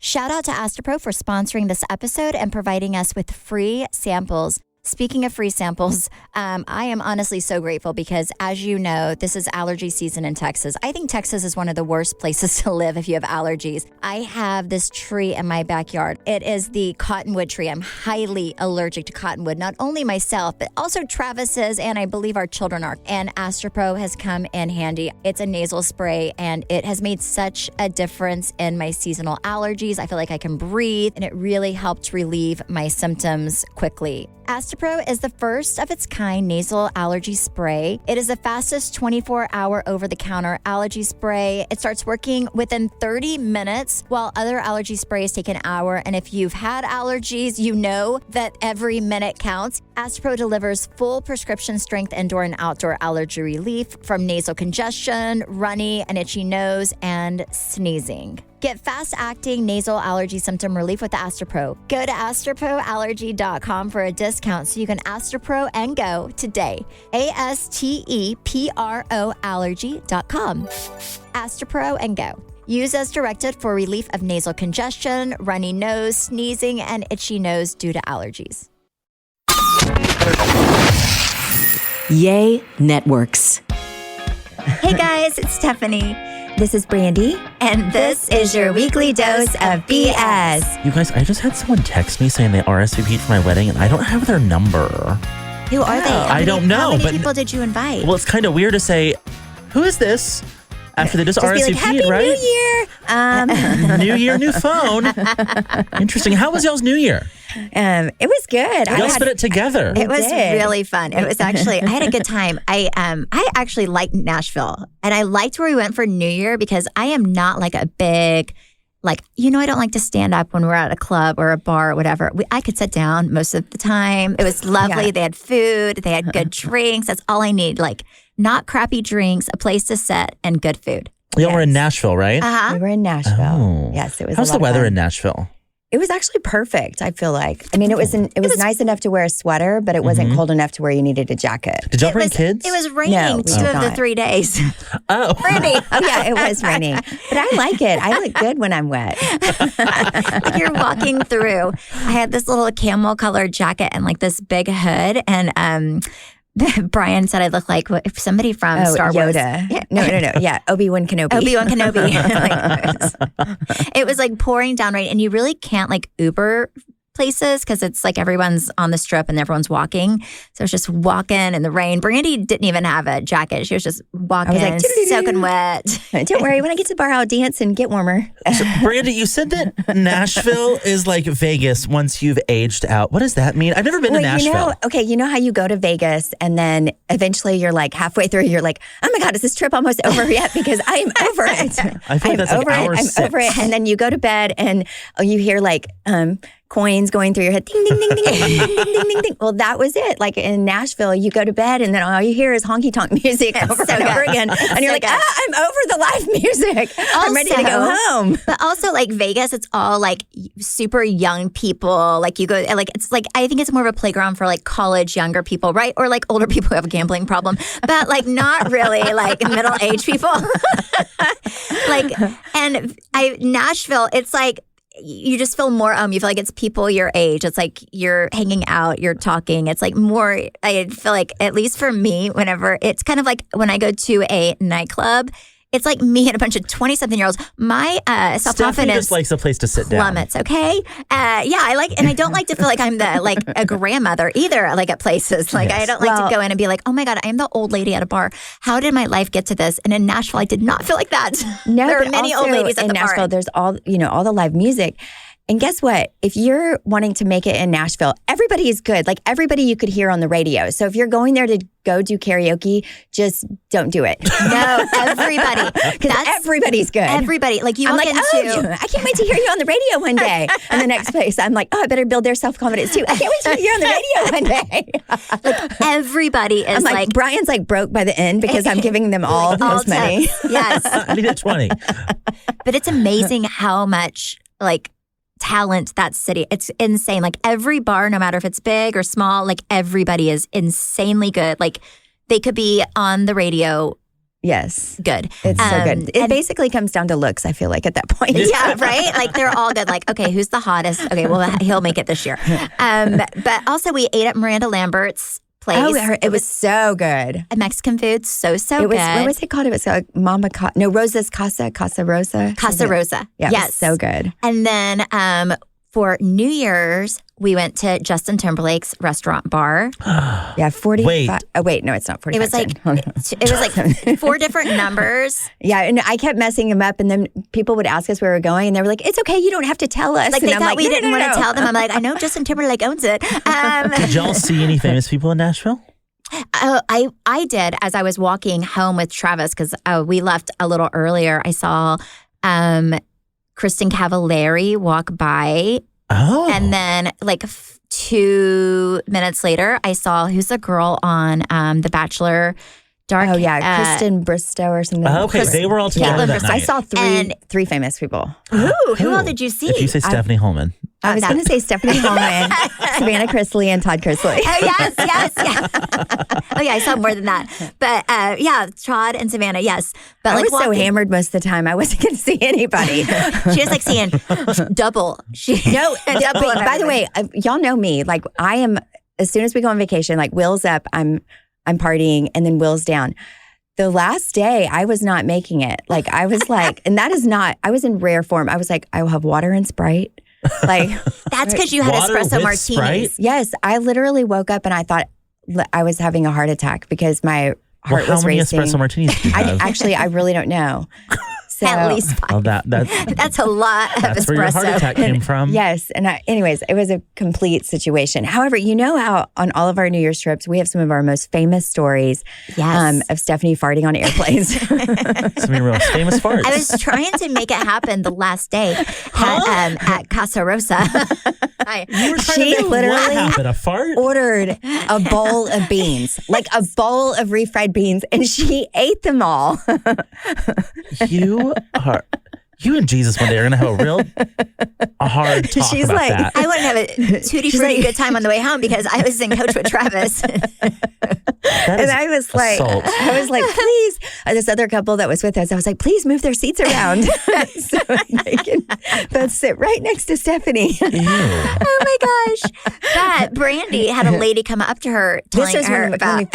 Shout out to Astapro for sponsoring this episode and providing us with free samples. Speaking of free samples, I am honestly so grateful because, as you know, this is allergy season in Texas. I think Texas is one of the worst places to live if you have allergies. I have this tree in my backyard. It is the cottonwood tree. I'm highly allergic to cottonwood, not only myself, but also Travis's, and I believe our children are. And Astapro has come in handy. It's a nasal spray, and it has made such a difference in my seasonal allergies. I feel like I can breathe, and it really helped relieve my symptoms quickly. Astapro is the first of its kind nasal allergy spray. It is the fastest 24-hour over-the-counter allergy spray. It starts working within 30 minutes, while other allergy sprays take an hour. And if you've had allergies, you know that every minute counts. Astapro delivers full prescription strength indoor and outdoor allergy relief from nasal congestion, runny and itchy nose, and sneezing. Get fast-acting nasal allergy symptom relief with Astapro. Go to astraproallergy.com for a discount so you can Astapro and go today. ASTEPRO allergy.com. Astapro and go. Use as directed for relief of nasal congestion, runny nose, sneezing, and itchy nose due to allergies. Yay Networks. Hey guys, it's Stephanie. This is Brandi, and this is your weekly dose of BS. You guys, I just had someone text me saying they RSVP'd for my wedding, and I don't have their number. Who are they? I don't know. How many people did you invite? Well, it's kind of weird to say, who is this? After they just RSVP'd, like, Happy right? New Year. New year, new phone. Interesting. How was y'all's New Year? It was good. Y'all spent it together. It was really fun. It was actually, I had a good time. I actually liked Nashville, and I liked where we went for New Year because I am not like a big, I don't like to stand up when we're at a club or a bar or whatever. I could sit down most of the time. It was lovely. Yeah. They had food. They had good drinks. That's all I need. Not crappy drinks, a place to sit, and good food. Y'all were in Nashville, right? Uh-huh. We were in Nashville. Oh. Yes, it was. How's the weather in Nashville? It was actually perfect, I feel like. I mean, it was nice enough to wear a sweater, but it wasn't cold enough to where you needed a jacket. Did y'all bring kids? It was raining 2 of the 3 days. Oh. Pretty. Oh, yeah, it was raining. But I like it. I look good when I'm wet. You're walking through. I had this little camel colored jacket and this big hood, and Brian said I look like somebody from Star Wars. Yoda. Yeah. No. Yeah, Obi-Wan Kenobi. It was pouring down rain, and you really can't Uber places because it's everyone's on the strip and everyone's walking. So it's just walking in the rain. Brandi didn't even have a jacket. She was just walking, soaking wet. Don't worry, when I get to the bar, I'll dance and get warmer. So, Brandi, you said that Nashville is like Vegas once you've aged out. What does that mean? I've never been to Nashville. You know how you go to Vegas and then eventually you're halfway through, you're like, oh my God, is this trip almost over yet? Because I'm over it. I feel like that's hour 6. I'm over it. And then you go to bed and you hear coins going through your head. Ding, ding, ding, ding, ding, ding, ding, ding, ding. Well, that was it. In Nashville, you go to bed and then all you hear is honky tonk music over and over again. And you're I'm over the live music. I'm ready to go home. But also Vegas, it's all super young people. You go, it's I think it's more of a playground for college younger people, right? Or older people who have a gambling problem. But not really middle-aged people. Nashville, it's you just feel more, you feel it's people your age. It's you're hanging out, you're talking. It's more, I feel at least for me, whenever, it's kind of when I go to a nightclub, it's me and a bunch of 20-something-year-olds. My self-confidence Stephanie just likes a place to sit down. Plummets, okay? And I don't like to feel I'm a grandmother either, at places. Yes. I don't like to go in and be oh my God, I am the old lady at a bar. How did my life get to this? And in Nashville, I did not feel like that. No, there are many old ladies at the bar. In Nashville, there's all the live music. And guess what? If you're wanting to make it in Nashville, everybody is good. Everybody you could hear on the radio. So if you're going there to go do karaoke, just don't do it. No, everybody. Because everybody's good. Everybody. You I'm walk into... I can't wait to hear you on the radio one day. And the next place, I'm I better build their self-confidence too. I can't wait to hear you on the radio one day. Everybody is I'm Brian's broke by the end because I'm giving them all this money. Yes. I need a 20. But it's amazing how much, talent that city. It's insane. Every bar, no matter if it's big or small, everybody is insanely good. They could be on the radio Yes. Good. It's so good. It basically comes down to looks, I feel like, at that point. Yeah, right? Like, they're all good. Like, okay, who's the hottest? Okay, well, he'll make it this year. But also, we ate at Miranda Lambert's place. Oh, it was so good. Mexican food, so good. What was it called? It was Rosa's Casa Rosa. Casa Rosa. Yeah, yes. It was so good. And then for New Year's, we went to Justin Timberlake's restaurant bar. Yeah, 45. Wait. Oh, wait, no, it's not 45. It was like 4 different numbers. Yeah, and I kept messing them up, and then people would ask us where we were going, and they were like, "It's okay, you don't have to tell us." Like, and they thought we didn't want to tell them. I'm like, I know Justin Timberlake owns it. Did y'all see any famous people in Nashville? I did as I was walking home with Travis because we left a little earlier. I saw Kristen Cavallari walk by. Oh. And then like 2 minutes later, I saw who's the girl on The Bachelor. Dark. Oh yeah, Kristen Bristow or something. Okay, they were all together that night. I saw three famous people. Who all did you see? If you say Stephanie Holman. I was going to say Stephanie Holman, Savannah Chrisley, and Todd Chrisley. Oh, yes. Oh, yeah, I saw more than that. But yeah, Todd and Savannah, yes. But I was so hammered most of the time, I wasn't going to see anybody. She was like seeing double. Double. By the way, y'all know me. Like, I am, as soon as we go on vacation, like Will's up, I'm partying, and then Will's down. The last day, I was not making it. Like, I was like, and that is not, I was in rare form. I was like, I will have water and Sprite. Like, that's because you had espresso martinis. Sprite? Yes, I literally woke up and I thought I was having a heart attack because my heart was racing. How many espresso martinis do you have? I really don't know. So, at least 5. Oh, that's a lot of espresso. That's where your heart attack came from. Yes. And anyways, it was a complete situation. However, you know how on all of our New Year's trips, we have some of our most famous stories of Stephanie farting on airplanes. Some of your most famous farts. I was trying to make it happen the last day at Casa Rosa. You were trying to make what happen? A fart? Ordered a bowl of beans, like a bowl of refried beans, and she ate them all. You and Jesus one day are going to have a hard talk She's about like, that. I wouldn't have a tutti-frutti good time on the way home because I was in coach with Travis. And I was like, please. This other couple that was with us, I was like, please move their seats around so they can both sit right next to Stephanie. Oh my gosh. But Brandi had a lady come up to her telling her about when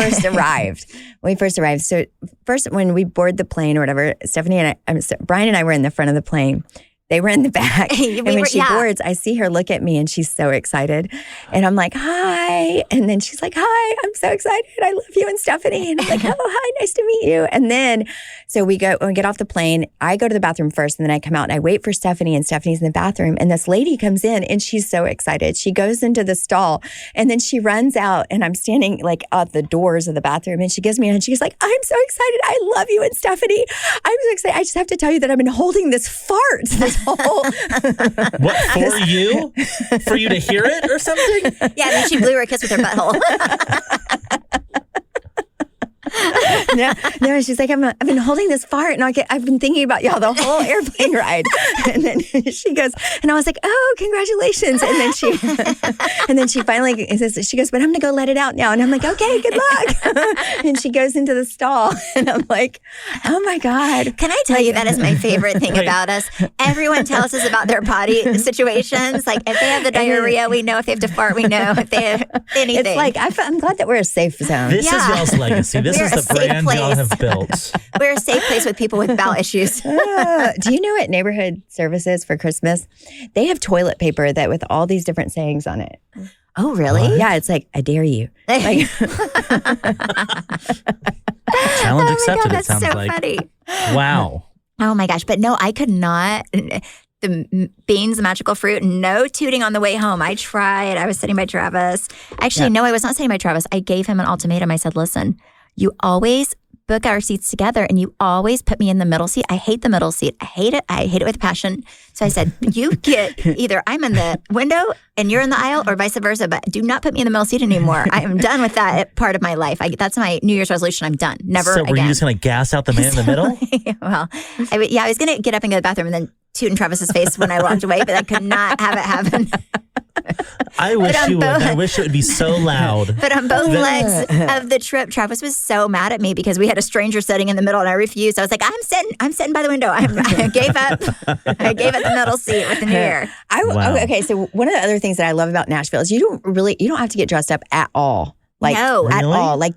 we first arrived. So first, when we board the plane or whatever, Stephanie and Brian and I were in the front of the plane. They were in the back. And when she boards, I see her look at me and she's so excited. And I'm like, hi. And then she's like, hi, I'm so excited. I love you and Stephanie. And I'm like, oh, hi, nice to meet you. And then, so when we get off the plane, I go to the bathroom first and then I come out and I wait for Stephanie, and Stephanie's in the bathroom. And this lady comes in and she's so excited. She goes into the stall and then she runs out, and I'm standing like at the doors of the bathroom, and she gives me a hug. She's like, I'm so excited. I love you and Stephanie. I'm so excited. I just have to tell you that I've been holding this fart this whole What, for you? For you to hear it or something? Yeah, and then she blew her a kiss with her butthole. No, she's like, I've been holding this fart, and I've been thinking about y'all the whole airplane ride. And then she goes, and I was like, oh, congratulations. And then she finally says, she goes, but I'm gonna go let it out now. And I'm like, okay, good luck. And she goes into the stall, and I'm like, oh my God. Can I tell you, that is my favorite thing about us? Everyone tells us about their potty situations. Like, if they have the diarrhea, we know. If they have to fart, we know. If they have anything. It's like, I'm glad that we're a safe zone. This is y'all's legacy. This is the brand y'all have built. We're a safe place with people with bowel issues. Do you know at Neighborhood Services for Christmas, they have toilet paper that with all these different sayings on it. Oh, really? What? Yeah, it's like, I dare you. Like, challenge accepted, God, it sounds so like. Funny. Wow. Oh my gosh. But no, I could not. The beans, the magical fruit, no tooting on the way home. I tried. I was sitting by Travis. Actually, no, I was not sitting by Travis. I gave him an ultimatum. I said, listen, you always book our seats together and you always put me in the middle seat. I hate the middle seat. I hate it. I hate it with passion. So I said, you get either I'm in the window and you're in the aisle, or vice versa, but do not put me in the middle seat anymore. I am done with that part of my life. That's my New Year's resolution. I'm done. Never again. So were you just going to gas out the man in the middle? Well, I was going to get up and go to the bathroom and then toot in Travis's face when I walked away, but I could not have it happen. I wish you would. I wish it would be so loud. But on both legs of the trip, Travis was so mad at me because we had a stranger sitting in the middle and I refused. I was like, I'm sitting by the window. I gave up. I gave up the middle seat with the new year. Wow. Okay, so one of the other things that I love about Nashville is you don't have to get dressed up at all. Like, No. at Really? all. Like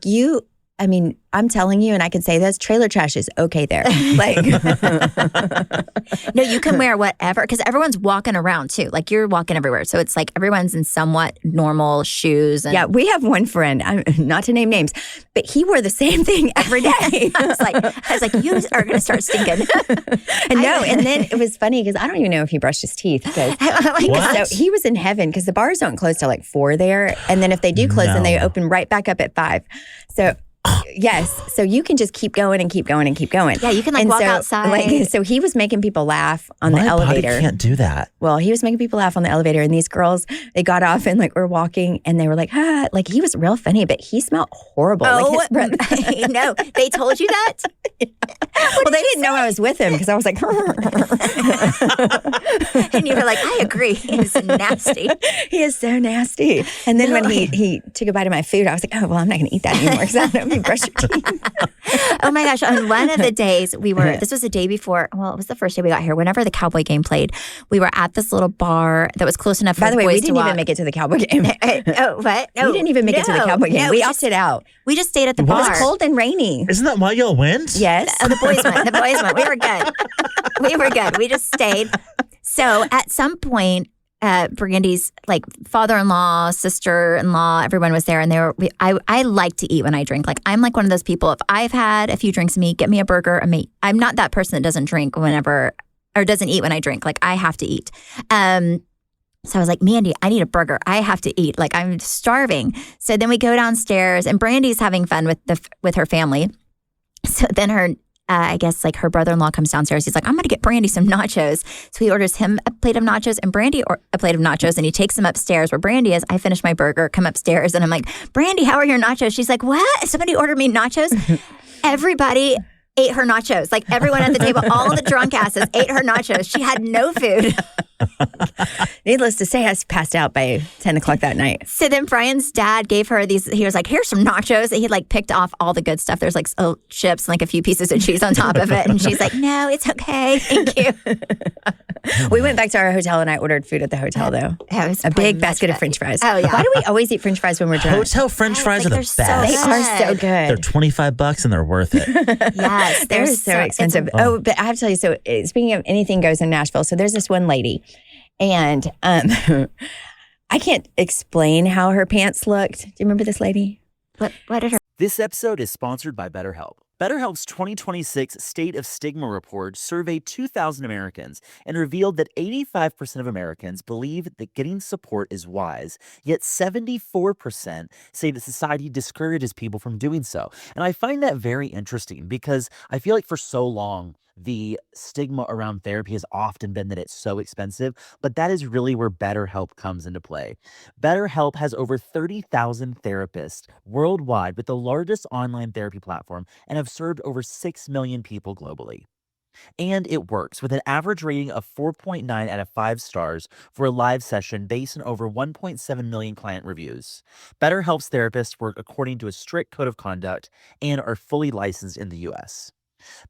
I mean, I'm telling you, and I can say this, trailer trash is okay there. Like, No, you can wear whatever because everyone's walking around too. Like you're walking everywhere. So it's like everyone's in somewhat normal shoes. And yeah, we have one friend, not to name names, but he wore the same thing every day. I was like, you are going to start stinking. And then it was funny because I don't even know if he brushed his teeth. What? So he was in heaven because the bars don't close till like 4 there. And then if they do close, then they open right back up at 5. So yes. So you can just keep going and keep going and keep going. Yeah, you can walk outside. So he was making people laugh on the My elevator. body can't do that. Well, he was making people laugh on the elevator, and these girls, they got off and were walking, and they were like, like he was real funny, but he smelled horrible. Like his breath. No, they told you that? Well, they didn't know I was with him because I was like, and you were like, I agree. He's nasty. He is so nasty. And then when he took a bite of my food, I was like, oh, well, I'm not going to eat that anymore because I don't know if you brush your teeth. Oh my gosh. On one of the days this was the day before, well, it was the first day we got here. Whenever the Cowboy game played, we were at this little bar that was close enough for By the way, we boys to didn't even walk. make it to the Cowboy game. Oh, what? We didn't even make it to the Cowboy game. No, we opted out. We just stayed at the It bar. was cold and rainy. Isn't that why y'all went? Yes. Oh, the boys went. The boys went. We were good. We were good. We just stayed. So at some point, Brandi's father-in-law, sister-in-law, everyone was there, and I like to eat when I drink. Like I'm like one of those people. If I've had a few drinks, get me a burger. I'm not that person that doesn't drink whenever or doesn't eat when I drink. Like I have to eat. So I was like, Mandy, I need a burger. I have to eat. Like I'm starving. So then we go downstairs, and Brandi's having fun with her family. So then her. I guess her brother-in-law comes downstairs. He's like, I'm going to get Brandi some nachos. So he orders him a plate of nachos and Brandi a plate of nachos. And he takes them upstairs where Brandi is. I finish my burger, come upstairs. And I'm like, Brandi, how are your nachos? She's like, what? Somebody ordered me nachos? Everybody ate her nachos. Like everyone at the table, all the drunk asses ate her nachos. She had no food. Needless to say, I passed out by 10 o'clock that night. So then Brian's dad gave her these, he was like, here's some nachos. And he picked off all the good stuff. There's chips and a few pieces of cheese on top of it. And she's like, no, it's okay. Thank you. We went back to our hotel and I ordered food at the hotel though. It was a big basket of French fries. Oh yeah. Why do we always eat French fries when we're drunk? Hotel French fries are the best. So They are so good. They're $25 and they're worth it. Yes, They're so expensive. But I have to tell you, so speaking of anything goes in Nashville, so there's this one lady and I can't explain how her pants looked. Do you remember this lady? What did her? This episode is sponsored by BetterHelp. BetterHelp's 2026 State of Stigma report surveyed 2,000 Americans and revealed that 85% of Americans believe that getting support is wise, yet 74% say that society discourages people from doing so. And I find that very interesting because I feel like for so long, the stigma around therapy has often been that it's so expensive, but that is really where BetterHelp comes into play. BetterHelp has over 30,000 therapists worldwide with the largest online therapy platform and have served over 6 million people globally. And it works with an average rating of 4.9 out of 5 stars for a live session based on over 1.7 million client reviews. BetterHelp's therapists work according to a strict code of conduct and are fully licensed in the U.S.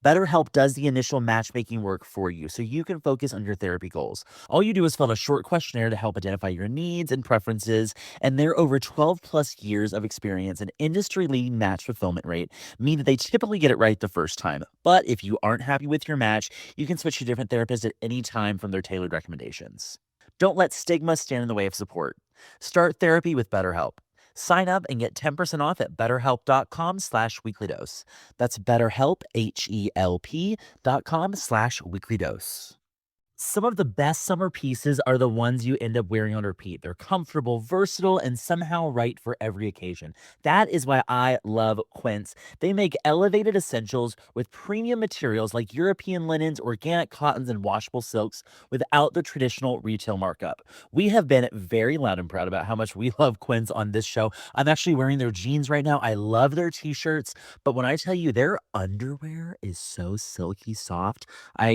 BetterHelp does the initial matchmaking work for you so you can focus on your therapy goals. All you do is fill out a short questionnaire to help identify your needs and preferences, and their over 12 plus years of experience and industry-leading match fulfillment rate mean that they typically get it right the first time. But if you aren't happy with your match, you can switch to different therapists at any time from their tailored recommendations. Don't let stigma stand in the way of support. Start therapy with BetterHelp. Sign up and get 10% off at betterhelp.com/weeklydose. That's BetterHelp, HELP.com/weeklydose. Some of the best summer pieces are the ones you end up wearing on repeat. They're comfortable, versatile, and somehow right for every occasion. That is why I love Quince. They make elevated essentials with premium materials like European linens, organic cottons, and washable silks without the traditional retail markup. We have been very loud and proud about how much we love Quince on this show. I'm actually wearing their jeans right now. I love their t-shirts, but when I tell you their underwear is so silky soft,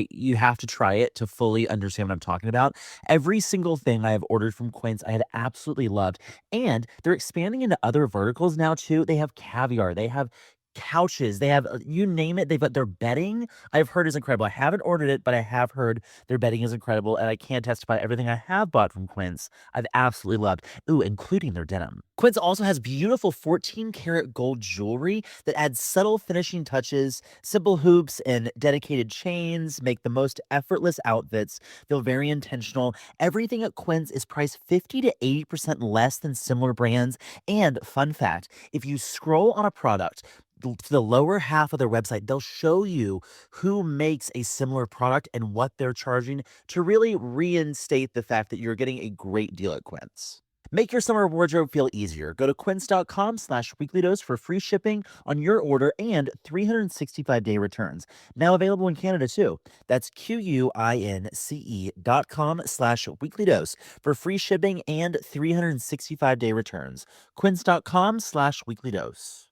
you have to try it to fully fully understand what I'm talking about. Every single thing I have ordered from Quince, I had absolutely loved. And they're expanding into other verticals now too. They have caviar, they have couches, they have you name it. They've got their bedding. I've heard is incredible. I haven't ordered it, but I have heard their bedding is incredible, and I can testify everything I have bought from Quince, I've absolutely loved. Ooh, including their denim. Quince also has beautiful 14 karat gold jewelry that adds subtle finishing touches. Simple hoops and dedicated chains make the most effortless outfits feel very intentional. Everything at Quince is priced 50 to 80% less than similar brands. And fun fact, if you scroll on a product to the lower half of their website, they'll show you who makes a similar product and what they're charging to really reinstate the fact that you're getting a great deal at Quince. Make your summer wardrobe feel easier. Go to quince.com/weekly-dose for free shipping on your order and 365-day returns. Now available in Canada too. That's QUINCE.com/weekly-dose for free shipping and 365-day returns. Quince.com/weekly-dose.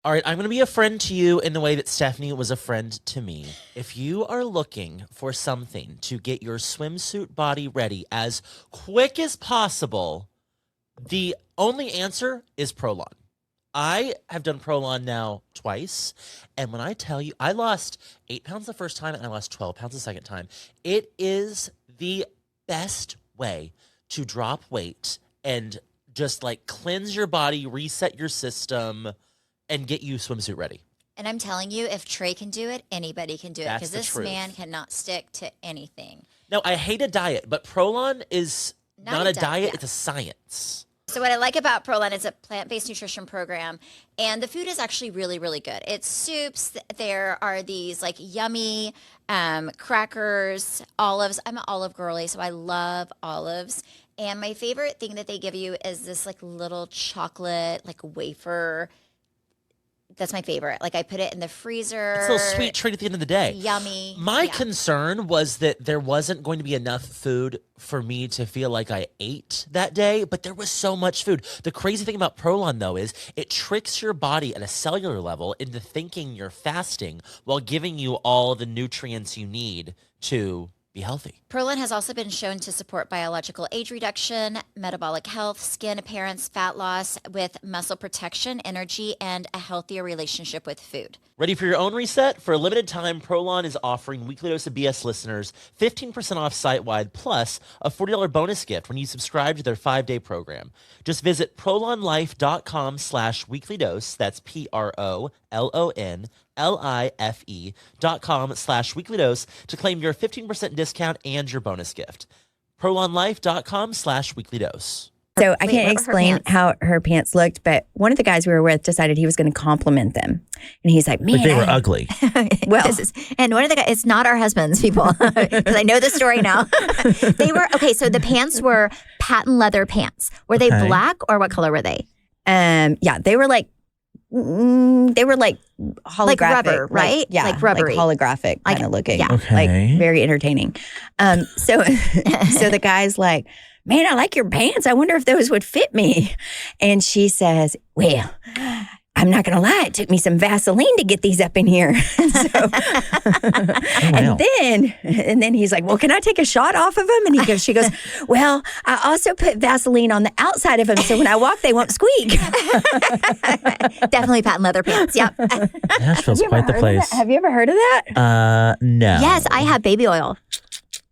All right, I'm going to be a friend to you in the way that Stephanie was a friend to me. If you are looking for something to get your swimsuit body ready as quick as possible, the only answer is Prolon. I have done Prolon now twice, and when I tell you, I lost 8 pounds the first time and I lost 12 pounds the second time. It is the best way to drop weight and just like cleanse your body, reset your system, and get you swimsuit ready. And I'm telling you, if Trey can do it, anybody can do it. That's Because the this truth. man cannot stick to anything. No, I hate a diet, but Prolon is not a diet, yeah. it's a science. So what I like about Prolon is a plant-based nutrition program, and the food is actually really, really good. It's soups. There are these like yummy crackers, olives. I'm an olive girly, so I love olives. And my favorite thing that they give you is this like little chocolate like wafer. That's my favorite. Like I put it in the freezer. It's a little sweet treat at the end of the day. Yummy. My concern was that there wasn't going to be enough food for me to feel like I ate that day, but there was so much food. The crazy thing about Prolon, though, is it tricks your body at a cellular level into thinking you're fasting while giving you all the nutrients you need to be healthy. Prolon has also been shown to support biological age reduction, metabolic health, skin appearance, fat loss, with muscle protection, energy, and a healthier relationship with food. Ready for your own reset? For a limited time, Prolon is offering Weekly Dose of BS listeners 15% off site-wide plus a $40 bonus gift when you subscribe to their 5-day program. Just visit prolonlife.com/weeklydose. That's PROLONLIFE.com/weeklydose to claim your 15% discount and your bonus gift. prolonlife.com/weeklydose. So I Wait, can't what were her explain pants? how her pants looked, but one of the guys we were with decided he was going to compliment them. And he's like, man, Like they were ugly. well, And one of the guys, it's not our husbands, people, because I know the story now. They were, okay, so the pants were patent leather pants. Were they Okay. black or what color were they? yeah, they were like holographic. Like rubber, right? Yeah. Like rubbery. holographic Like- kind of looking. yeah. Okay. Like very entertaining. So the guy's like, man, I like your pants. I wonder if those would fit me. And she says, well, I'm not going to lie. It took me some Vaseline to get these up in here. wow. And then he's like, well, can I take a shot off of them? And she goes, well, I also put Vaseline on the outside of them. So when I walk, they won't squeak. Definitely patent leather pants. Yep. Nashville's quite the place. Have you ever heard of that? No. Yes, I have baby oil.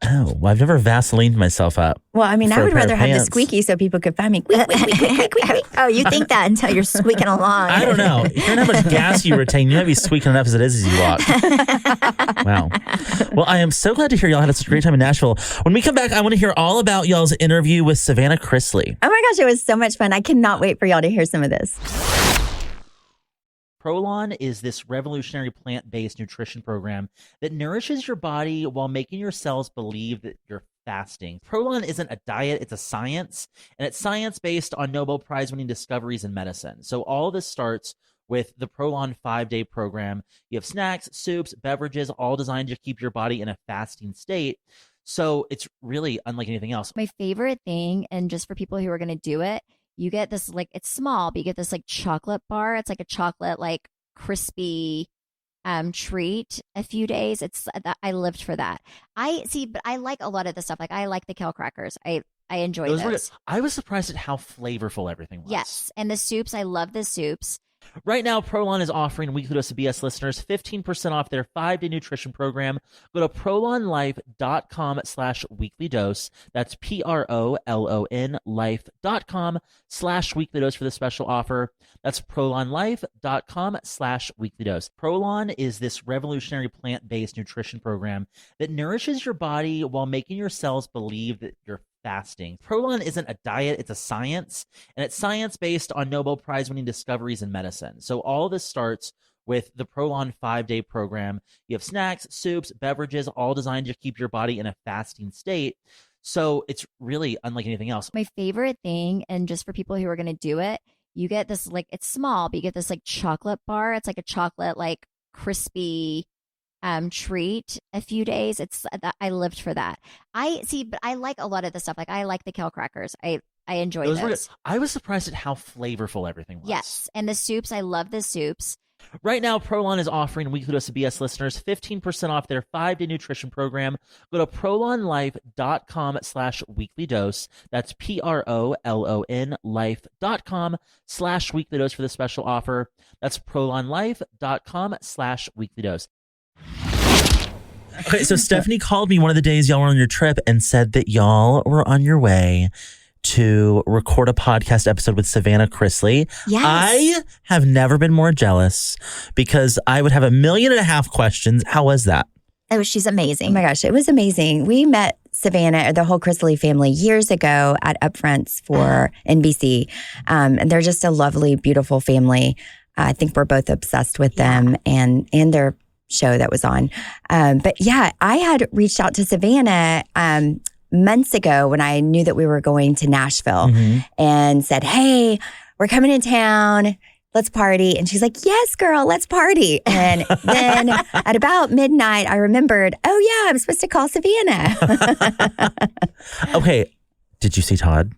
Oh, well, I've never Vaselined myself up. Well, I mean, For I a would pair of rather have the pants. squeaky so people could find me. Quick, quick, quick, quick, quick, quick, quick. Oh, you think that until you're squeaking along. I don't know. You don't know how much gas you retain. You might be squeaking enough as it is as you walk. Wow. Well, I am so glad to hear y'all had such a great time in Nashville. When we come back, I want to hear all about y'all's interview with Savannah Chrisley. Oh my gosh, it was so much fun. I cannot wait for y'all to hear some of this. Prolon is this revolutionary plant-based nutrition program that nourishes your body while making your cells believe that you're fasting. Prolon isn't a diet, it's a science, and it's science based on Nobel Prize-winning discoveries in medicine. So all of this starts with the Prolon 5-day program. You have snacks, soups, beverages, all designed to keep your body in a fasting state. So it's really unlike anything else. My favorite thing, and just for people who are going to do it, you get this, like, it's small, but you get this like chocolate bar. It's like a chocolate, like crispy treat a few days. I lived for that. But I like a lot of the stuff. Like I like the kale crackers. I enjoy those. I was surprised at how flavorful everything was. Yes, and the soups. I love the soups. Right now, Prolon is offering Weekly Dose of BS listeners 15% off their 5-day nutrition program. Go to prolonlife.com/weeklydose. That's PROLON life.com/weeklydose for the special offer. That's prolonlife.com/weeklydose. Prolon is this revolutionary plant-based nutrition program that nourishes your body while making your cells believe that you're fasting. Prolon isn't a diet, it's a science, and it's science based on Nobel Prize-winning discoveries in medicine. So all of this starts with the Prolon 5-day program. You have snacks, soups, beverages, all designed to keep your body in a fasting state. So it's really unlike anything else. My favorite thing, and just for people who are going to do it, you get this, like, it's small, but you get this like chocolate bar. It's like a chocolate, like crispy treat a few days. I lived for that. But I like a lot of the stuff. Like I like the kale crackers. I enjoy those. I was surprised at how flavorful everything was. Yes, and the soups. I love the soups. Right now, Prolon is offering Weekly Dose of BS listeners 15% off their 5-day nutrition program. Go to prolonlife.com/weeklydose. That's PROLON life.com/weeklydose for the special offer. That's prolonlife.com/weeklydose. Okay, so Stephanie called me one of the days y'all were on your trip and said that y'all were on your way to record a podcast episode with Savannah Chrisley. Yes. I have never been more jealous because I would have 1.5 million questions. How was that? She's amazing. Oh my gosh, it was amazing. We met Savannah, the whole Chrisley family, years ago at Upfronts for NBC. And they're just a lovely, beautiful family. I think we're both obsessed with them and their show that was on. But yeah, I had reached out to Savannah months ago when I knew that we were going to Nashville and said, hey, we're coming in town. Let's party. And she's like, yes, girl, let's party. And then at about midnight, I remembered, oh yeah, I'm supposed to call Savannah. Okay. Did you see Todd?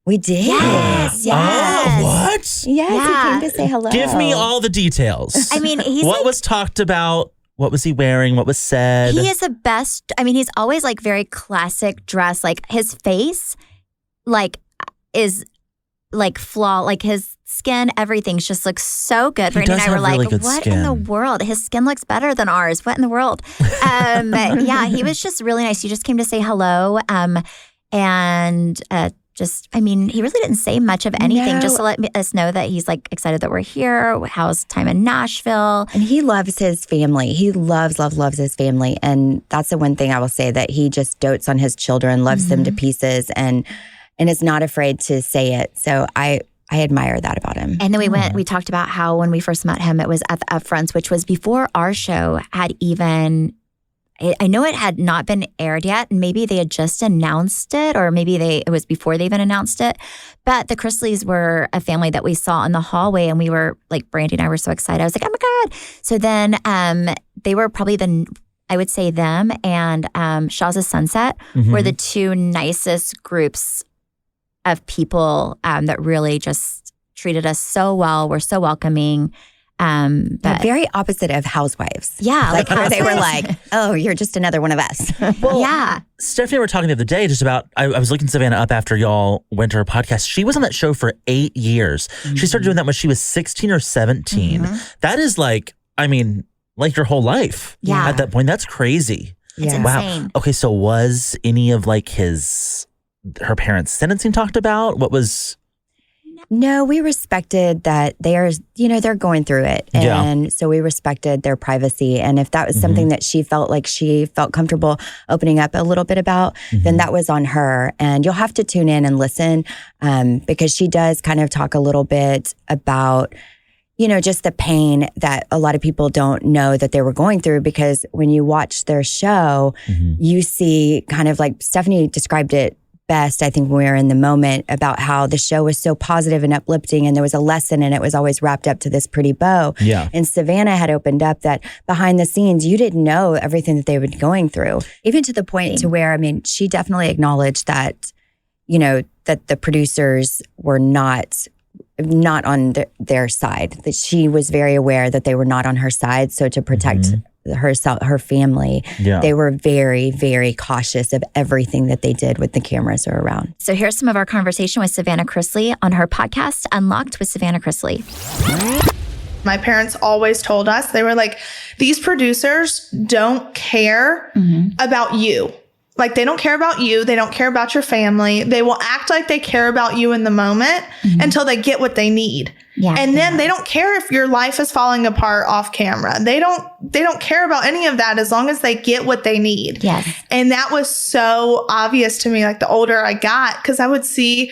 We did. Yes. Oh, what? Yes, Yeah. he came to say hello. Give me all the details. I mean, he's what was talked about? What was he wearing? What was said? He is the best. I mean, he's always like very classic dress. Like his face, like is like like his skin, everything just looks so good. Brittany and I were like, what in the world? His skin looks better than ours. What in the world? Yeah, he was just really nice. He just came to say hello. I mean, he really didn't say much of anything, just to let us know that he's like excited that we're here. How's time in Nashville? And he loves his family. He loves his family. And that's the one thing I will say, that he just dotes on his children, loves them to pieces, and is not afraid to say it. So I admire that about him. And then we talked about how when we first met him, it was at the Upfronts, which was before our show had even, I know it had not been aired yet, and maybe they had just announced it, or maybe it was before they even announced it. But the Chrisleys were a family that we saw in the hallway, and we were like, Brandi and I were so excited. I was like, oh my God. So then they were probably I would say them and Shaw's Sunset were the two nicest groups of people that really just treated us so well. We're so welcoming. But very opposite of Housewives. Yeah. Like how they were like, oh, you're just another one of us. Well, yeah. Stephanie and I were talking the other day just about, I was looking Savannah up after y'all went to her podcast. She was on that show for 8 years. She started doing that when she was 16 or 17. That is like, I mean, like your whole life. Yeah. At that point, that's crazy. It's insane. Wow. Okay, so was any of like her parents' sentencing talked about? What was... No, we respected that they're going through it. And so we respected their privacy. And if that was something that she felt comfortable opening up a little bit about, then that was on her. And you'll have to tune in and listen because she does kind of talk a little bit about, just the pain that a lot of people don't know that they were going through. Because when you watch their show, you see kind of like Stephanie described it best, I think, when we were in the moment, about how the show was so positive and uplifting, and there was a lesson, and it was always wrapped up to this pretty bow. Yeah. And Savannah had opened up that behind the scenes, you didn't know everything that they were going through, even to the point to where, I mean, she definitely acknowledged that, that the producers were not not on their side. That she was very aware that they were not on her side. So to protect her family, they were very, very cautious of everything that they did with the cameras around. So here's some of our conversation with Savannah Chrisley on her podcast, Unlocked with Savannah Chrisley. My parents always told us, they were like, these producers don't care about you. Like, they don't care about you. They don't care about your family. They will act like they care about you in the moment until they get what they need. Yeah. And then they don't care if your life is falling apart off camera. They don't care about any of that as long as they get what they need. Yes. And that was so obvious to me, like, the older I got, because I would see,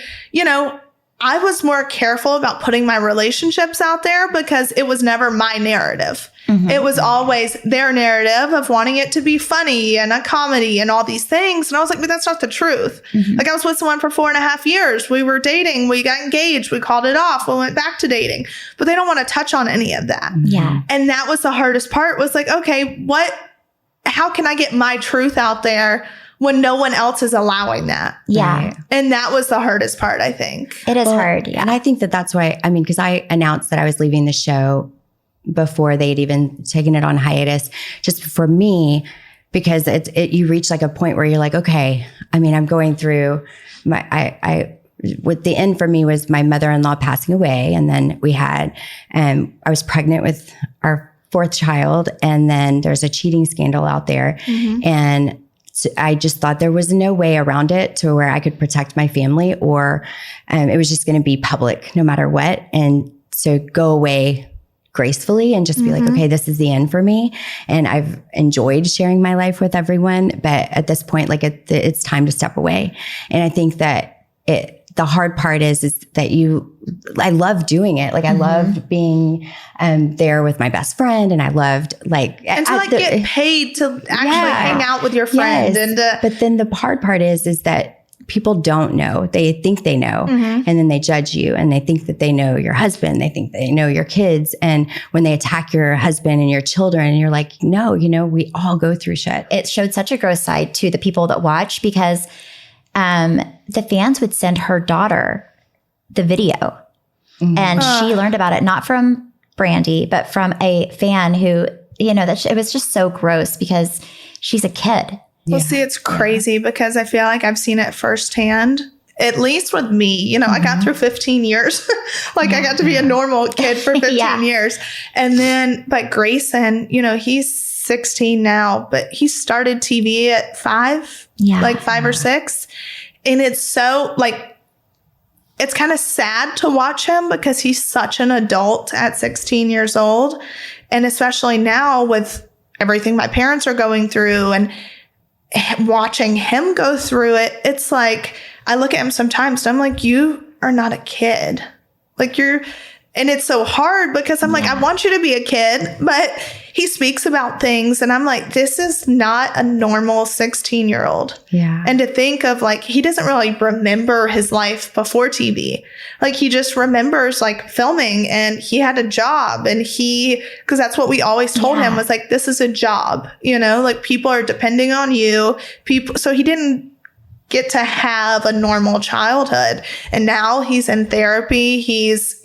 I was more careful about putting my relationships out there because it was never my narrative. It was always their narrative of wanting it to be funny and a comedy and all these things. And I was like, but that's not the truth. Like, I was with someone for 4.5 years. We were dating. We got engaged. We called it off. We went back to dating. But they don't want to touch on any of that. Yeah. And that was the hardest part, was like, okay, how can I get my truth out there when no one else is allowing that? Yeah. Right. And that was the hardest part, I think. It is hard. Yeah. And I think that's why, because I announced that I was leaving the show before they'd even taken it on hiatus, just for me, because you reach like a point where you're like, okay, I'm going through what the end for me was my mother-in-law passing away. And then we had, I was pregnant with our 4th child. And then there's a cheating scandal out there. And so I just thought there was no way around it to where I could protect my family, or it was just going to be public no matter what. And so go away gracefully and just be like, okay, this is the end for me. And I've enjoyed sharing my life with everyone. But at this point, like it's time to step away. And I think that the hard part is that I love doing it. Like, I loved being there with my best friend, and I loved and to get paid to actually hang out with your friend. Yes. But then the hard part is that people don't know. They think they know, and then they judge you, and they think that they know your husband. They think they know your kids. And when they attack your husband and your children, and you're like, no, we all go through shit. It showed such a gross side to the people that watch, because the fans would send her daughter the video, and she learned about it not from Brandi, but from a fan who, that it was just so gross because she's a kid. Well, see, it's crazy because I feel like I've seen it firsthand, at least with me. I got through 15 years. I got to be a normal kid for 15 years. And then, but Grayson, he's 16 now, but he started TV at 5, 5 or 6. And it's so it's kind of sad to watch him because he's such an adult at 16 years old. And especially now with everything my parents are going through and watching him go through it, it's like, I look at him sometimes and I'm like, you are not a kid. And it's so hard because I'm like, I want you to be a kid, but he speaks about things and I'm like, this is not a normal 16-year-old. Yeah. And to think of he doesn't really remember his life before TV. He just remembers filming, and he had a job, and because that's what we always told him was this is a job, people are depending on you. So he didn't get to have a normal childhood. And now he's in therapy. He's,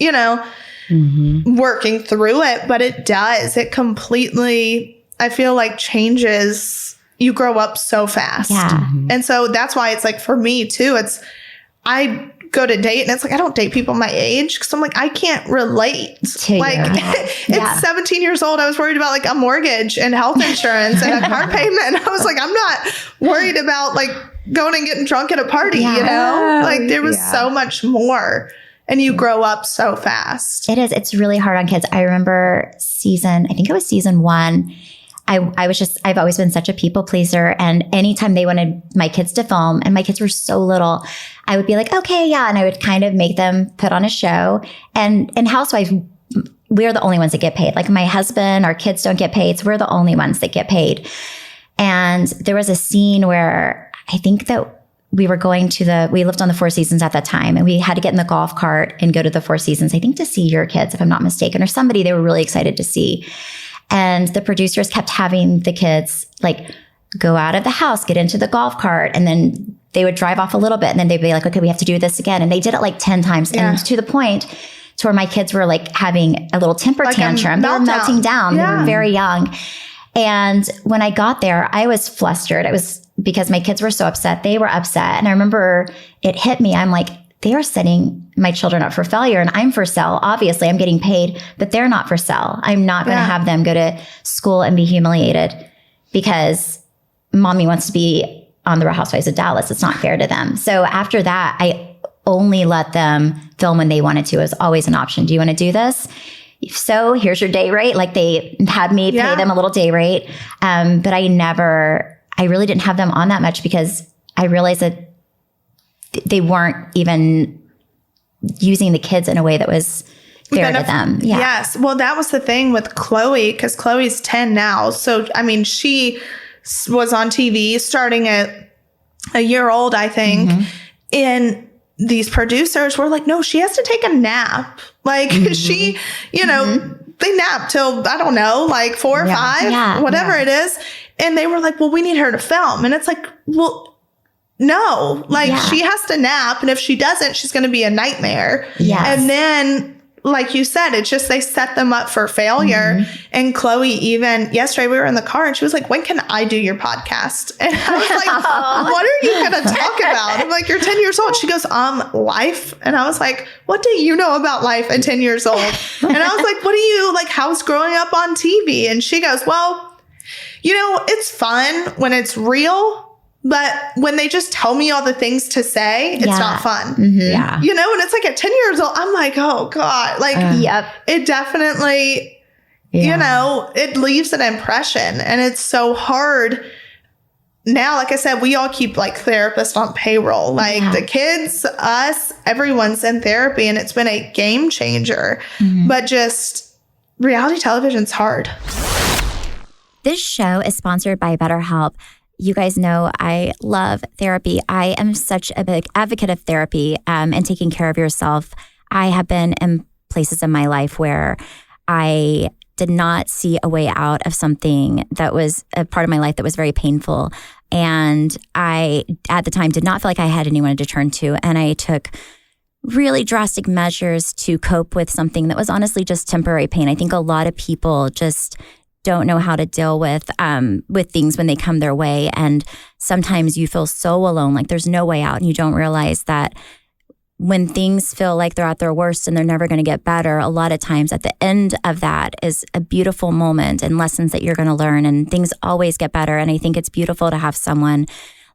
working through it, but it completely, I feel changes. You grow up so fast. Yeah. And so that's why it's for me too, I go to date and it's I don't date people my age because I'm I can't relate. It's 17 years old. I was worried about a mortgage and health insurance and a car payment. And I was I'm not worried about going and getting drunk at a party, there was so much more. And you grow up so fast. It is. It's really hard on kids. I remember I think it was season 1. I've always been such a people pleaser. And anytime they wanted my kids to film, and my kids were so little, I would be like, okay, yeah. And I would kind of make them put on a show. And in Housewives, we're the only ones that get paid. My husband, our kids don't get paid. So we're the only ones that get paid. And there was a scene where I think that we were going we lived on the Four Seasons at that time, and we had to get in the golf cart and go to the Four Seasons, I think to see your kids, if I'm not mistaken, or somebody they were really excited to see. And the producers kept having the kids go out of the house, get into the golf cart, and then they would drive off a little bit, and then they'd be like, okay, we have to do this again. And they did it 10 times. Yeah. And to the point to where my kids were like having a little temper Like a tantrum. They were meltdown. melting down. Yeah. They were very young. And when I got there, I was flustered. It was because my kids were so upset. They were upset. And I remember it hit me. I'm like, they are setting my children up for failure and I'm for sale. Obviously, I'm getting paid, but they're not for sale. I'm not going to have them go to school and be humiliated because mommy wants to be on the Real Housewives of Dallas. It's not fair to them. So after that, I only let them film when they wanted to. It was always an option. Do you want to do this? If so, here's your day rate. Like they had me pay them a little day rate. But I really didn't have them on that much because I realized that they weren't even using the kids in a way that was fair to them. Yeah. Yes. Well, that was the thing with Chloe, because Chloe's 10 now. So, I mean, she was on TV starting at a year old, I think. And these producers were like, no, she has to take a nap. Like she, they nap till, I don't know, like 4 or 5, whatever it is. And they were like, well, we need her to film. And it's like, well, no, like she has to nap. And if she doesn't, she's going to be a nightmare. Yes. And then, like you said, it's just they set them up for failure. And Chloe, even yesterday, we were in the car and she was like, when can I do your podcast? And I was like, what are you going to talk about? I'm like, you're 10 years old. She goes, life. And I was like, what do you know about life at 10 years old? And I was like, what do you like? How's growing up on TV? And she goes, well, it's fun when it's real. But when they just tell me all the things to say, it's not fun. Yeah. And it's like at 10 years old, I'm like, oh God, like, it definitely, it leaves an impression. And it's so hard. Now, like I said, we all keep like therapists on payroll, like the kids, us, everyone's in therapy, and it's been a game changer. But just reality television's hard. This show is sponsored by BetterHelp. You guys know I love therapy. I am such a big advocate of therapy and taking care of yourself. I have been in places in my life where I did not see a way out of something that was a part of my life that was very painful. And I, at the time, did not feel like I had anyone to turn to. And I took really drastic measures to cope with something that was honestly just temporary pain. I think a lot of people just don't know how to deal with things when they come their way. And sometimes you feel so alone, like there's no way out. And you don't realize that when things feel like they're at their worst and they're never going to get better, a lot of times at the end of that is a beautiful moment and lessons that you're going to learn, and things always get better. And I think it's beautiful to have someone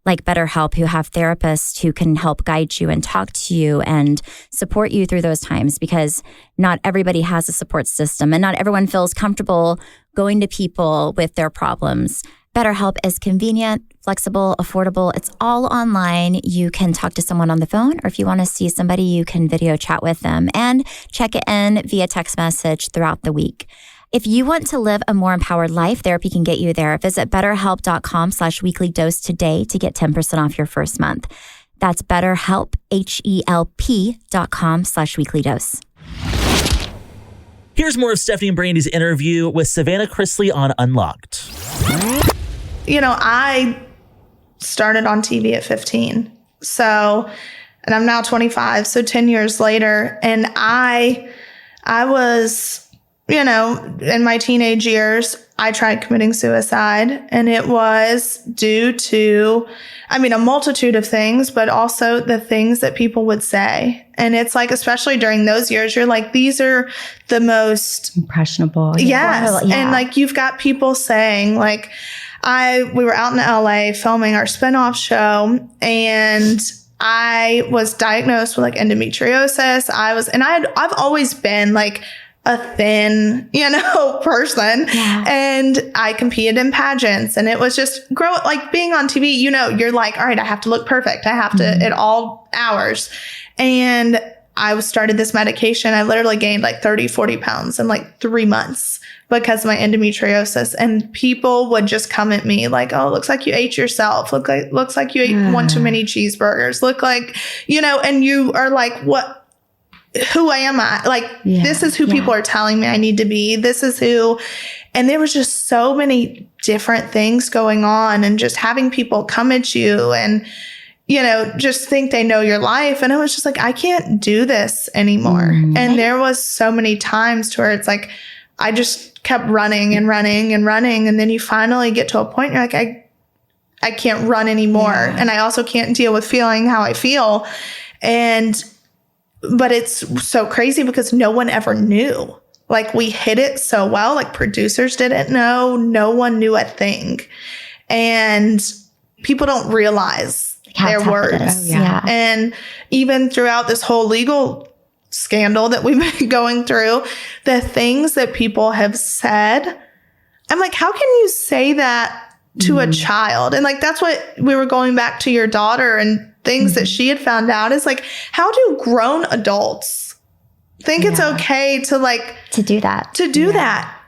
like BetterHelp, who have therapists who can help guide you and talk to you and support you through those times, because not everybody has a support system and not everyone feels comfortable going to people with their problems. BetterHelp is convenient, flexible, affordable. It's all online. You can talk to someone on the phone, or if you want to see somebody, you can video chat with them and check it in via text message throughout the week. If you want to live a more empowered life, therapy can get you there. Visit BetterHelp.com/weeklydose today to get 10% off your first month. That's BetterHelp, HELP.com/weeklydose. Here's more of Stephanie and Brandi's interview with Savannah Chrisley on Unlocked. I started on TV at 15. So, and I'm now 25, so 10 years later. And I was, in my teenage years, I tried committing suicide, and it was due to, a multitude of things, but also the things that people would say. And it's like, especially during those years, you're like, these are the most impressionable. Yes. Yeah. And like, you've got people saying like, we were out in LA filming our spinoff show, and I was diagnosed with like endometriosis. I've always been like a thin, person. Yeah. And I competed in pageants, and it was just being on TV, you're like, all right, I have to look perfect. I have to at all hours. And I started this medication. I literally gained like 30, 40 pounds in like 3 months because of my endometriosis. And people would just come at me like, oh, looks like you ate yourself. Looks like you ate one too many cheeseburgers. Look like, and you are like, what? Who am I? Like, this is who people are telling me I need to be. This is who. And there was just so many different things going on, and just having people come at you and, just think they know your life. And it was just like, I can't do this anymore. And there was so many times to where it's like, I just kept running and running and running. And then you finally get to a point you're like, I can't run anymore. And I also can't deal with feeling how I feel. But it's so crazy because no one ever knew. Like, we hid it so well. Like, producers didn't know. No one knew a thing. And people don't realize their words. And even throughout this whole legal scandal that we've been going through, the things that people have said, I'm like, how can you say that to a child? And like, that's what we were going back to your daughter and things that she had found out is like, how do grown adults think it's okay to do that?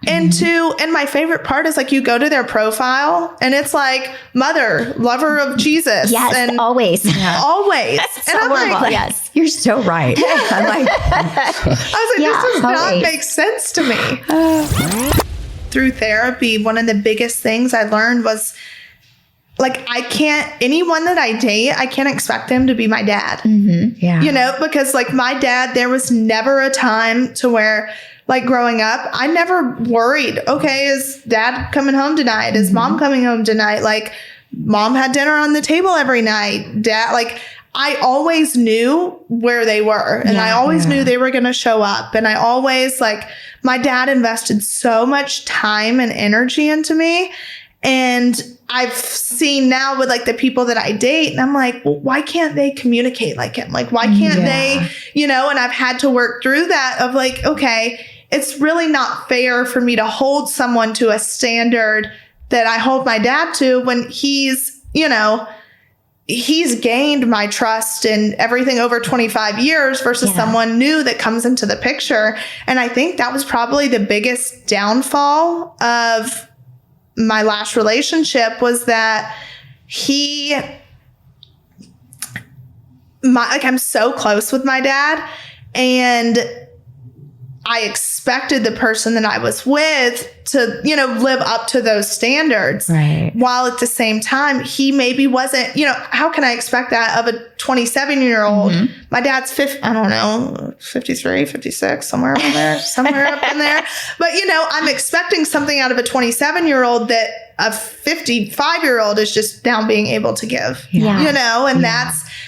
And my favorite part is like, you go to their profile and it's like mother, lover of Jesus. Yes, and always. Always. And I'm like, Yes. you're so right. I'm like, I was like, this does not make sense to me. Through therapy, one of the biggest things I learned was like, anyone that I date, I can't expect them to be my dad. Because like my dad, there was never a time to where, like, growing up, I never worried, okay, is dad coming home tonight? Is mom coming home tonight? Like, mom had dinner on the table every night. Dad, like, I always knew where they were and I always knew they were going to show up. And I always, like, my dad invested so much time and energy into me. And I've seen now with like the people that I date, and I'm like, well, why can't they communicate like him? Like, why can't they, and I've had to work through that of like, okay, it's really not fair for me to hold someone to a standard that I hold my dad to when he's gained my trust and everything over 25 years versus someone new that comes into the picture. And I think that was probably the biggest downfall of my last relationship was that I'm so close with my dad, and I expected the person that I was with to, live up to those standards. Right. While at the same time, he maybe wasn't, how can I expect that of a 27-year-old? My dad's 53, 56, somewhere around there, somewhere up in there. But, I'm expecting something out of a 27-year-old that a 55-year-old is just now being able to give,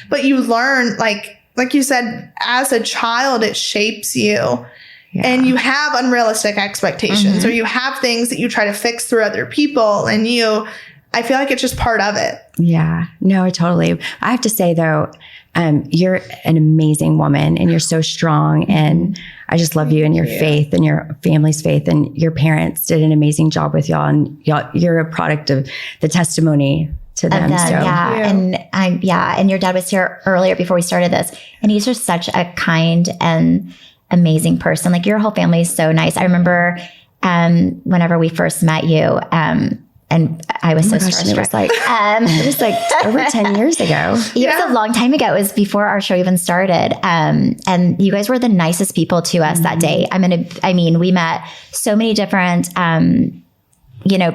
but you learn, like you said, as a child, it shapes you. And you have unrealistic expectations or you have things that you try to fix through other people. And I feel like it's just part of it. Yeah, no, totally. I have to say though, you're an amazing woman and you're so strong. And I just love you and your faith and your family's faith, and your parents did an amazing job with y'all. And you're a product of the testimony to them. And your dad was here earlier before we started this, and he's just such a kind and amazing person. Like, your whole family is so nice. I remember whenever we first met you, and I was starstruck. It was like over 10 years ago. It was a long time ago. It was before our show even started. And you guys were the nicest people to us that day. We met so many different,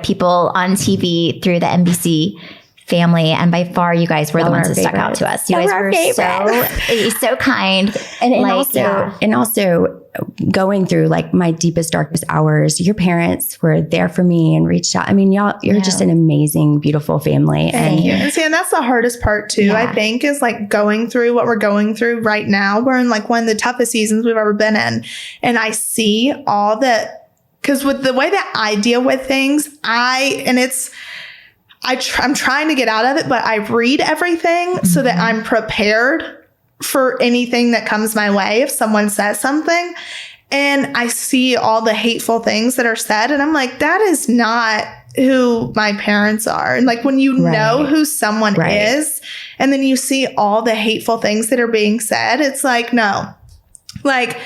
people on TV through the NBC family, and by far you guys were the ones that stuck out to us. You guys were so kind, and also going through like my deepest, darkest hours. Your parents were there for me and reached out. I mean, you're just an amazing, beautiful family. Thank you. And that's the hardest part too. I think is like going through what we're going through right now. We're in like one of the toughest seasons we've ever been in, and I see all that because with the way that I deal with things, I'm trying to get out of it, but I read everything so that I'm prepared for anything that comes my way if someone says something. And I see all the hateful things that are said, and I'm like, that is not who my parents are. And like, when you know who someone is, and then you see all the hateful things that are being said, it's like, no. Like,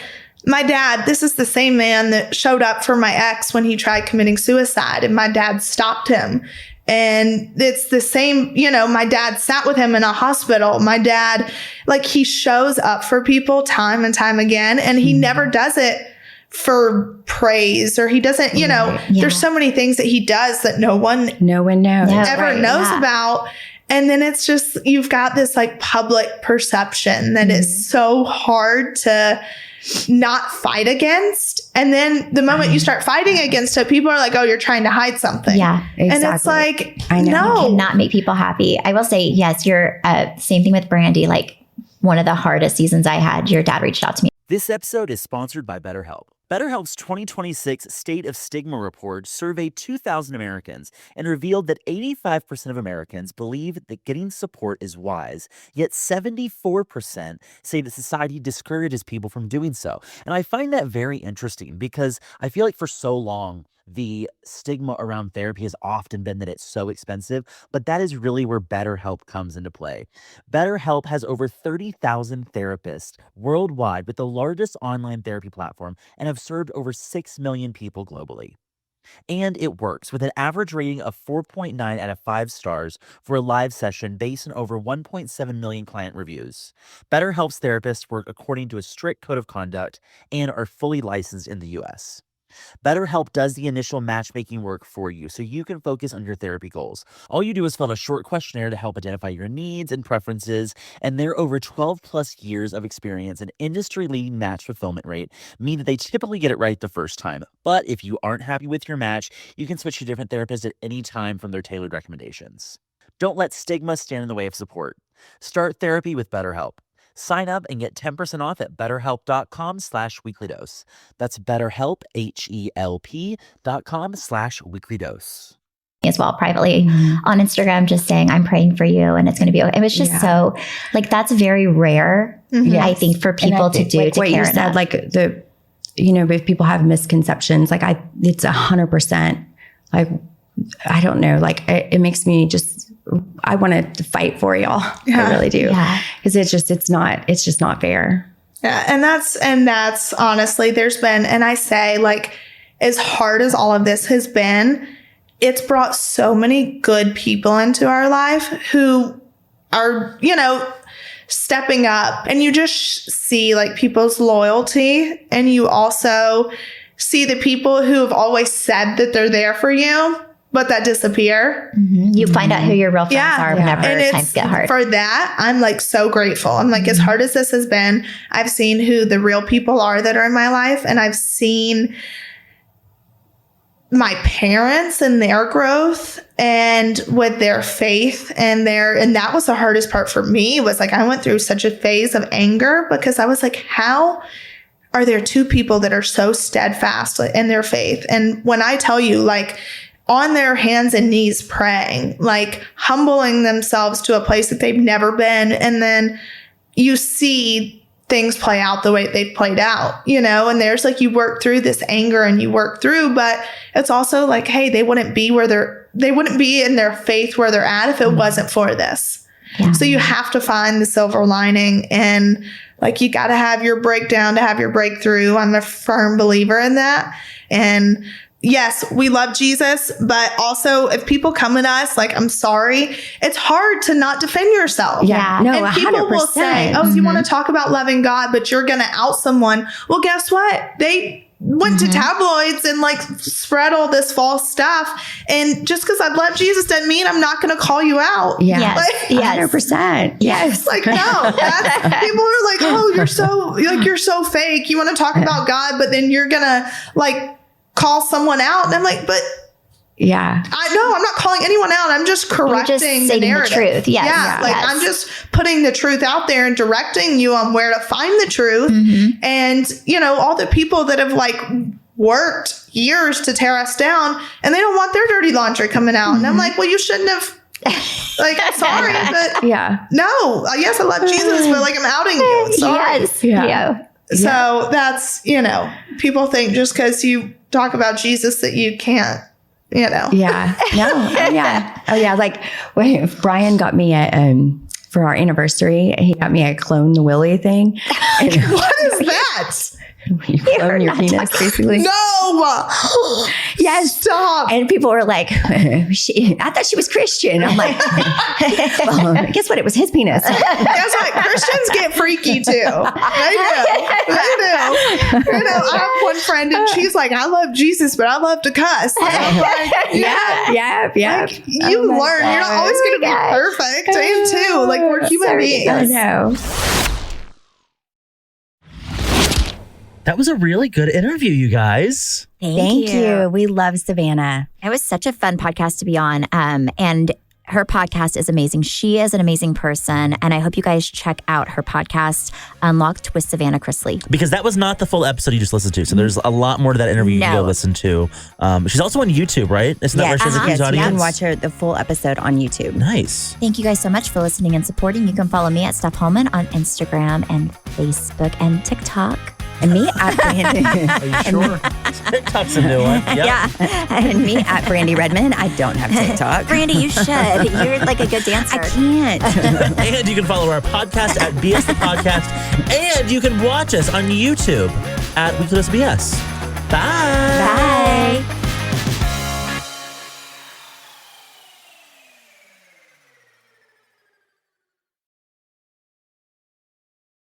my dad, this is the same man that showed up for my ex when he tried committing suicide, and my dad stopped him. And it's the same, my dad sat with him in a hospital. My dad, like, he shows up for people time and time again, and he never does it for praise, or he doesn't, there's so many things that he does that no one knows ever knows about. And then it's just, you've got this like public perception that is so hard to not fight against. And then the moment you start fighting against it, people are like, oh, you're trying to hide something. Yeah, exactly. And it's like, I know. no. You cannot make people happy. I will say, yes, you're same thing with Brandi. Like one of the hardest seasons I had, your dad reached out to me. This episode is sponsored by BetterHelp. BetterHelp's 2026 State of Stigma report surveyed 2,000 Americans and revealed that 85% of Americans believe that getting support is wise, yet 74% say that society discourages people from doing so. And I find that very interesting because I feel like for so long, the stigma around therapy has often been that it's so expensive, but that is really where BetterHelp comes into play. BetterHelp has over 30,000 therapists worldwide with the largest online therapy platform and have served over 6 million people globally. And it works with an average rating of 4.9 out of 5 stars for a live session based on over 1.7 million client reviews. BetterHelp's therapists work according to a strict code of conduct and are fully licensed in the U.S. BetterHelp does the initial matchmaking work for you so you can focus on your therapy goals. All you do is fill out a short questionnaire to help identify your needs and preferences, and their over 12 plus years of experience and industry-leading match fulfillment rate mean that they typically get it right the first time. But if you aren't happy with your match, you can switch to different therapists at any time from their tailored recommendations. Don't let stigma stand in the way of support. Start therapy with BetterHelp. Sign up and get 10% off at BetterHelp.com/weeklydose. That's BetterHelp, HELP.com/weeklydose. As well, privately on Instagram, just saying, I'm praying for you and it's going to be okay. It was just so, like, that's very rare, I think, for people to do, like to what care you said, enough. like if people have misconceptions, like it's 100%, like, I don't know, like it makes me just, I want to fight for y'all. I really do. Yeah. Cause it's just not fair. Yeah. And that's honestly, there's been, and I say, like, as hard as all of this has been, it's brought so many good people into our life who are, stepping up, and you just see like people's loyalty, and you also see the people who have always said that they're there for you, but that disappear. You find out who your real friends are whenever And times get hard. For that, I'm like so grateful. I'm like, as hard as this has been, I've seen who the real people are that are in my life. And I've seen my parents and their growth and with their faith and that was the hardest part for me, was like, I went through such a phase of anger because I was like, how are there two people that are so steadfast in their faith? And when I tell you, like, on their hands and knees praying, like humbling themselves to a place that they've never been. And then you see things play out the way they've played out, and there's like, you work through this anger and you work through, but it's also like, hey, they wouldn't be in their faith where they're at if it wasn't for this. Yeah. So you have to find the silver lining, and like, you got to have your breakdown to have your breakthrough. I'm a firm believer in that. And yes, we love Jesus, but also if people come at us, like, I'm sorry, it's hard to not defend yourself. Yeah. No, and people 100%. will say, oh, you want to talk about loving God, but you're going to out someone. Well, guess what? They went to tabloids and like spread all this false stuff. And just because I've loved Jesus doesn't mean I'm not going to call you out. Yeah. Yes. Like, 100%. Yes. Like, no, people are like, oh, you're so fake. You want to talk about God, but then you're going to like call someone out. And I'm like, but yeah, I'm not calling anyone out. I'm just correcting the narrative. The truth. Yes. Yeah. Like, I'm just putting the truth out there and directing you on where to find the truth. And, all the people that have like worked years to tear us down, and they don't want their dirty laundry coming out. And I'm like, well, you shouldn't have. Like, sorry, but no, yes, I love Jesus, but like, I'm outing you. Sorry. Yes. Yeah. So that's, people think just because you talk about Jesus that you can't, Yeah. No. Oh, yeah. Oh, yeah. Like, if Brian got me for our anniversary, he got me a clone the Willy thing. And what is that? You clone your penis, basically. No. Yes. Stop. And people were like, I thought she was Christian. I'm like, well, guess what? It was his penis. Guess what? Christians get freaky too. They do. I have one friend and she's like, I love Jesus, but I love to cuss. And I'm like, Yeah. like, you learn. You're not always going to be perfect. I am too. Like, we're human beings. I know. That was a really good interview, you guys. Thank you. We love Savannah. It was such a fun podcast to be on. And her podcast is amazing. She is an amazing person. And I hope you guys check out her podcast, Unlocked with Savannah Chrisley. Because that was not the full episode you just listened to. So there's a lot more to that interview you can go listen to. She's also on YouTube, right? Isn't that where she has a huge Yes, you audience? can watch the full episode on YouTube. Nice. Thank you guys so much for listening and supporting. You can follow me at Steph Holman on Instagram and Facebook and TikTok. And me at Brandi. Are you sure? TikTok's a new one. Yep. And me at Brandi Redmond. I don't have TikTok. Brandi, you should. You're like a good dancer. I can't. And you can follow our podcast at BS the Podcast. And you can watch us on YouTube at Weekly BS. Bye. Bye.